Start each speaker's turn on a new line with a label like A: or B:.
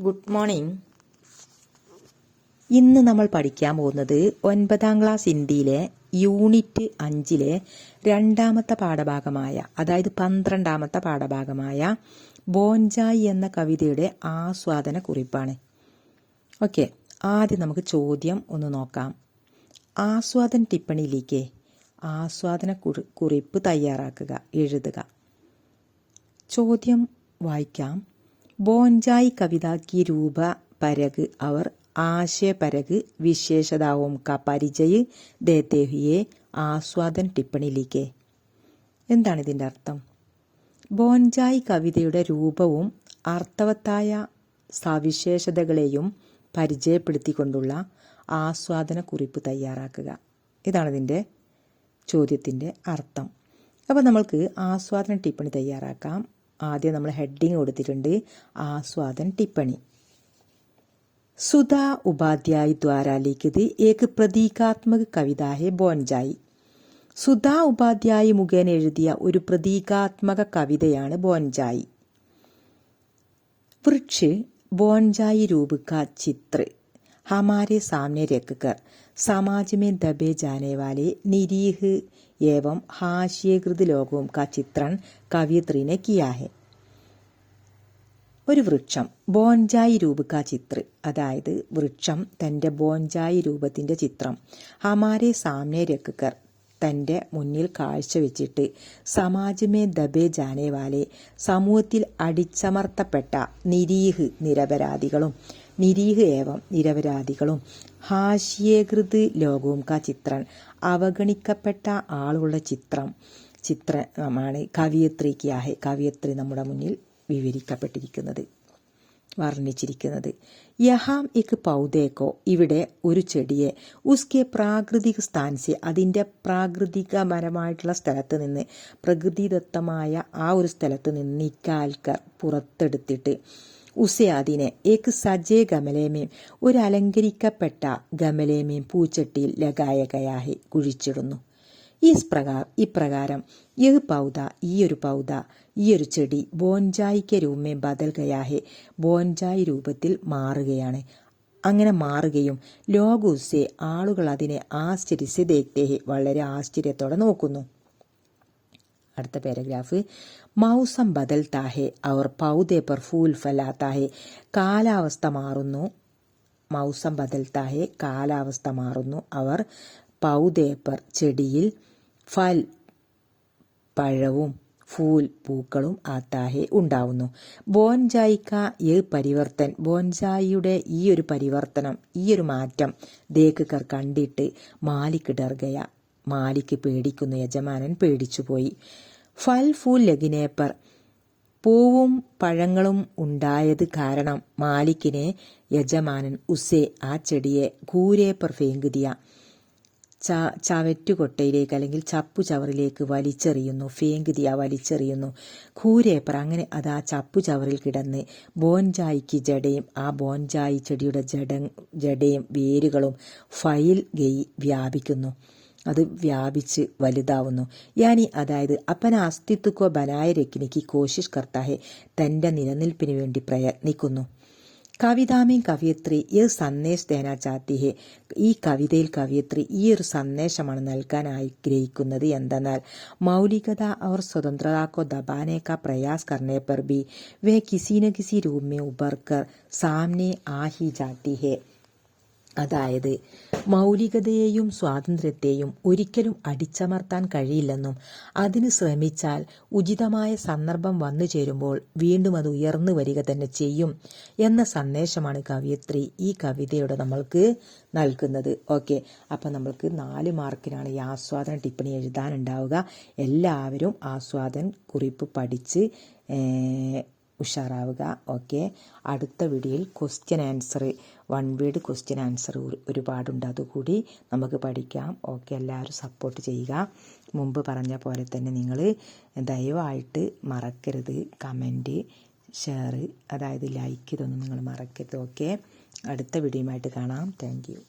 A: Good morning. ഇന്ന് നമ്മൾ പഠിക്കാൻ പോകുന്നത് 9ാം ക്ലാസ് ഹിന്ദിയിലെ യൂണിറ്റ് 5-ലെ രണ്ടാമത്തെ പാഠഭാഗമായ, അതായത് 12ാമത്തെ പാഠഭാഗമായ ബോൻജായി എന്ന കവിതയുടെ ആസ്വാദന കുറിപ്പാണ്. ഓക്കെ, ആദ്യം നമുക്ക് ചോദ്യം ഒന്ന് നോക്കാം. ആസ്വാദന ടിപ്പണിയിലേക്ക് ആസ്വാദന കുറിപ്പ് തയ്യാറാക്കുക, എഴുതുക. ചോദ്യം വായിക്കാം. ബോൻജായി कविता की रूप परग और आशय परग विशेषताओं का परिचय देते हुए ആസ്വാദൻ ടിപ്പണി ലിഖേ. എന്താണ് ഇതിൻ്റെ അർത്ഥം? ബോൻജായി കവിതയുടെ രൂപവും അർത്ഥവത്തായ സവിശേഷതകളെയും പരിചയപ്പെടുത്തിക്കൊണ്ടുള്ള ആസ്വാദന കുറിപ്പ് തയ്യാറാക്കുക. ഇതാണ് ഇതിൻ്റെ ചോദ്യത്തിൻ്റെ അർത്ഥം. അപ്പോൾ നമ്മൾക്ക് ആസ്വാദന ടിപ്പണി തയ്യാറാക്കാം. ആദ്യം നമ്മൾ ഹെഡിങ് കൊടുത്തിട്ടുണ്ട്, ആസ്വാദൻ टिप्पणी. सुधा उपाध्याय द्वारा लिखित एक प्रतीकात्मक कविता है ബോൻജായി. സുധാ ഉപാധ്യായി മുഖേന എഴുതിയ ഒരു പ്രതീകാത്മക കവിതയാണ് ബോൻജായി. वृक्ष ബോൻജായി रूप का चित्र हमारे सामने रखकर समाज में दबे जाने वाले निरीह एवं हास्यकृत लोगों का चित्रण कवियत्री ने किया है. ഒരു വൃക്ഷം ബോൻജായി രൂപ കാ ചിത്ര, അതായത് വൃക്ഷം തൻ്റെ ബോൻജായി രൂപത്തിൻ്റെ ചിത്രം ഹമാരെ സാമനെ രക്കർ, തൻ്റെ മുന്നിൽ കാഴ്ചവെച്ചിട്ട് സമാജമേ ദബേ ജാനേ വാലെ, സമൂഹത്തിൽ അടിച്ചമർത്തപ്പെട്ട നിരീഹ് നിരപരാധികളും, നിരീഹ് ഏവം നിരപരാധികളും, ഹാസ്യേകൃത് ലോകവും കാ ചിത്രൻ അവഗണിക്കപ്പെട്ട ആളുകളുടെ ചിത്രമാണ് കവിയത്രിക്കാഹെ, കവിയത്രി നമ്മുടെ മുന്നിൽ വിവരിക്കപ്പെട്ടിരിക്കുന്നത്, വർണ്ണിച്ചിരിക്കുന്നത്. യഹാം ഇക് പൗദേക്കോ, ഇവിടെ ഒരു ചെടിയെ, ഉസ്കെ പ്രാകൃതിക സ്ഥാൻസെ, അതിൻ്റെ പ്രാകൃതികപരമായിട്ടുള്ള സ്ഥലത്ത് നിന്ന്, പ്രകൃതിദത്തമായ ആ ഒരു സ്ഥലത്ത് നിന്ന്, നിക്കാൽക്കർ പുറത്തെടുത്തിട്ട്, ഉസെ അതിനെ, ഏക്ക് സജേ ഗമലേമേം, ഒരു അലങ്കരിക്കപ്പെട്ട ഗമലേമേം പൂച്ചട്ടിയിൽ ലഗായകയാഹെ കുഴിച്ചിടുന്നു. ഇപ്രകാരം യഹ് പൗദ, ഈ ഒരു ചെടി ബോൻജായിക്ക് രൂപമേ ബദൽ ഗയാഹെ, ബോൻജായി രൂപത്തിൽ മാറുകയാണ്. അങ്ങനെ മാറുകയും ലോകൂസെ, ആളുകൾ അതിനെ ആശ്ചര്യസെ ദേഖ്തേഹെ, വളരെ ആശ്ചര്യത്തോടെ നോക്കുന്നു. അടുത്ത പാരഗ്രാഫ്. മൗസം ബദൽത്താഹെ അവർ പൗദേ പർ ഫൂൽ ഫലാത്താഹെ, കാലാവസ്ഥ മാറുന്നു. മൗസം ബദൽത്താഹെ, കാലാവസ്ഥ മാറുന്നു. അവർ പൗദേ പർ, ചെടിയിൽ, ഫൽ പഴവും, ഫൂൽ പൂക്കളും, ആത്താഹെ ഉണ്ടാവുന്നു. ബോൻജായിക്ക പരിവർത്തൻ, ബോൻജായിയുടെ ഈ ഒരു പരിവർത്തനം, ഈ ഒരു മാറ്റം ദേഖർ കണ്ടിട്ട് മാലിക് ഡർഗയ, മാലിക് പേടിക്കുന്നു, യജമാനൻ പേടിച്ചുപോയി. ഫൽ ഫൂൽ ലഗിനേപ്പർ, പൂവും പഴങ്ങളും ഉണ്ടായത് കാരണം മാലിക്കിനെ യജമാനൻ ഉസേ, ആ ചെടിയെ, ഘൂരേപ്പർ ഫേങ്കുതിയ, ചവറ്റുകൊട്ടയിലേക്ക് അല്ലെങ്കിൽ ചപ്പു ചവറിലേക്ക് വലിച്ചെറിയുന്നു. ഫേങ്കുതിയ, വലിച്ചെറിയുന്നു. ഘൂരേപ്പർ, അങ്ങനെ അത് ആ ചപ്പു ചവറിൽ കിടന്ന്, ബോൻജായിക്ക് ജടയും, ആ ബോൻജായി ചെടിയുടെ ജടയും വേരുകളും ഫയിൽ ഗയി വ്യാപിക്കുന്നു, അത് വ്യാപിച്ച് വലുതാവുന്നു. യാനി, അതായത് അപ്പന അസ്തിത്വക്കോ ബനായ രക്കിനിക്ക് കോശിഷ് കർത്താഹെ, തൻ്റെ നിലനിൽപ്പിന് വേണ്ടി പ്രയത്നിക്കുന്നു. കവിതാമേം കവിയത്രി ഈ സന്ദേശ് ദേനാ ചാത്തി ഹെ, ഈ കവിതയിൽ കവിയത്രി ഈ ഒരു സന്ദേശമാണ് നൽകാൻ ആഗ്രഹിക്കുന്നത്. എന്തെന്നാൽ മൗലികത और स्वतंत्रता को दबाने का प्रयास करने पर भी वे किसी न किसी रूप में उभर कर सामने आ ही जाती है. അതായത് മൗലികതയെയും സ്വാതന്ത്ര്യത്തെയും ഒരിക്കലും അടിച്ചമർത്താൻ കഴിയില്ലെന്നും, അതിന് ശ്രമിച്ചാൽ ഉചിതമായ സന്ദർഭം വന്നു ചേരുമ്പോൾ വീണ്ടും അത് ഉയർന്നു വരിക തന്നെ ചെയ്യും എന്ന സന്ദേശമാണ് കവിയത്രി ഈ കവിതയോട് നമ്മൾക്ക് നൽകുന്നത്. ഓക്കെ, അപ്പം നമ്മൾക്ക് 4 മാർക്കിനാണ് ഈ ആസ്വാദന ടിപ്പണി എഴുതാനുണ്ടാവുക. എല്ലാവരും ആസ്വാദന കുറിപ്പ് പഠിച്ച് ഉഷാറാവുക. ഓക്കെ, അടുത്ത വീഡിയോയിൽ question answer, 1 word question answer ഒരുപാടുണ്ട്, അതുകൂടി നമുക്ക് പഠിക്കാം. ഓക്കെ, എല്ലാവരും സപ്പോർട്ട് ചെയ്യുക. മുമ്പ് പറഞ്ഞ പോലെ തന്നെ നിങ്ങൾ ദയവായിട്ട് മറക്കരുത് കമൻറ്റ്, ഷെയർ, അതായത് ലൈക്ക്, ഇതൊന്നും നിങ്ങൾ മറക്കരുത്. ഓക്കെ, അടുത്ത വീഡിയോയുമായിട്ട് കാണാം. Thank you.